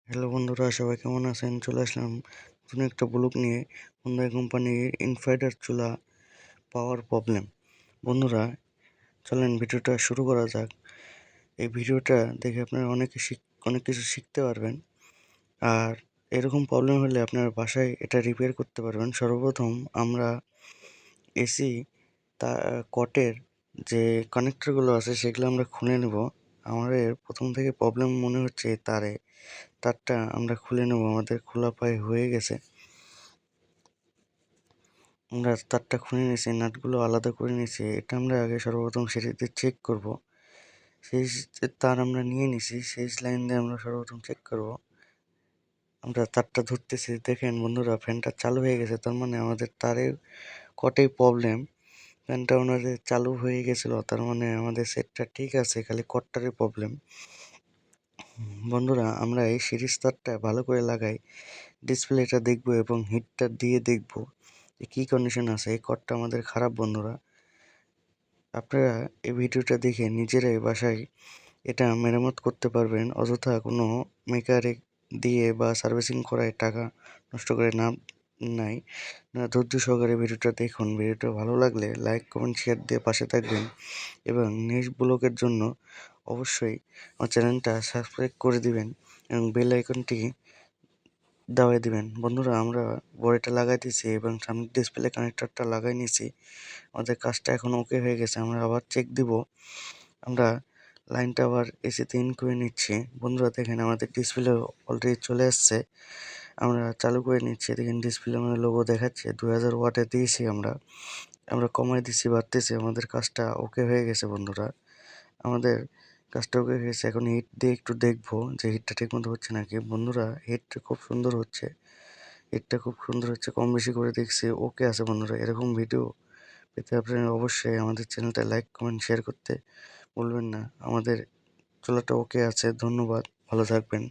Hello বন্ধুরা, সবাই কেমন আছেন? চলে আসলাম নতুন একটা ব্লগ নিয়ে। Hyundai কোম্পানির ইনভার্টার চুলা পাওয়ার প্রবলেম। বন্ধুরা, চলেন ভিডিওটা শুরু করা যাক। এই ভিডিওটা দেখে আপনারা অনেক কিছু শিখতে পারবেন। আর এরকম প্রবলেম হলে আপনার বাসায় এটা রিপেয়ার করতে পারবেন। সর্বপ্রথম আমরা এসি কটের যে কানেক্টরগুলো আছে সেগুলো আমরা খুলে নেব। আমাদের প্রথম থেকে প্রবলেম মনে হচ্ছে তারটা আমরা খুলে নেব। আমাদের খোলা প্রায় হয়ে গেছে। আমরা তারটা খুলে নিয়েছি, নাটগুলো আলাদা করে নিয়েছি। এটা আমরা আগে সর্বপ্রথম সেটিতে চেক করব। সেই তার আমরা নিয়ে নিছি, সেই লাইন দিয়ে আমরা সর্বপ্রথম চেক করব। আমরা তারটা ধরতেছি, দেখেন বন্ধুরা ফ্যানটা চালু হয়ে গেছে। তার মানে আমাদের তারের কটেই প্রবলেম। ফ্যানটা ওনাদের চালু হয়ে গেছিলো, তার মানে আমাদের সেটটা ঠিক আছে, খালি কটটারই প্রবলেম। বন্ধুরা, আমরা এই সিরিজ তারটা ভালো করে লাগাই ডিসপ্লেটা দেখব এবং হিটটা দিয়ে দেখব যে কী কন্ডিশন আছে। এই কটটা আমাদের খারাপ। বন্ধুরা, আপনারা এই ভিডিওটা দেখে নিজেরাই বাসায় এটা মেরামত করতে পারবেন। অযথা কোনো মেকানিক দিয়ে বা সার্ভিসিং করায় টাকা নষ্ট করে নাই। ধৈর্য সহকারে ভিডিওটা দেখুন। ভিডিওটা ভালো লাগলে লাইক, কমেন্ট, শেয়ার দিয়ে পাশে থাকবেন এবং নেক্সট ব্লগের জন্য অবশ্যই আমার চ্যানেলটা সাবস্ক্রাইব করে দিবেন এবং বেল আইকনটি দাবাই দিবেন। বন্ধুরা, আমরা বডিটা লাগাই দিয়েছি এবং সামনের ডিসপ্লে কানেক্টরটা লাগাই নিয়েছি। আমাদের কাজটা এখন ওকে হয়ে গেছে। আমরা আবার চেক দিব। আমরা লাইনটা আবার এসিতে ইন করে নিচ্ছি। বন্ধুরা দেখেন, আমাদের ডিসপ্লে অলরেডি চলে আসছে। আমরা চালু করে নিচ্ছি। দেখেন ডিসপ্লে আমাদের লোগো দেখাচ্ছে। 2000 ওয়াটে দিয়েছি আমরা। আমরা কমাই দিচ্ছি, বাড়তেছি। আমাদের কাজটা ওকে হয়ে গেছে। বন্ধুরা, আমাদের কাজটা ওকে হয়ে গেছে। এখন হিট দিয়ে একটু দেখবো যে হিটটা ঠিক মতো হচ্ছে নাকি। বন্ধুরা, হিটটা খুব সুন্দর হচ্ছে। কম বেশি করে দেখছি, ওকে আছে। বন্ধুরা, এরকম ভিডিও পেতে আপনারা অবশ্যই আমাদের চ্যানেলটা লাইক, কমেন্ট, শেয়ার করতে ভুলবেন না। আমাদের চুলাটা ওকে আছে। ধন্যবাদ, ভালো থাকবেন।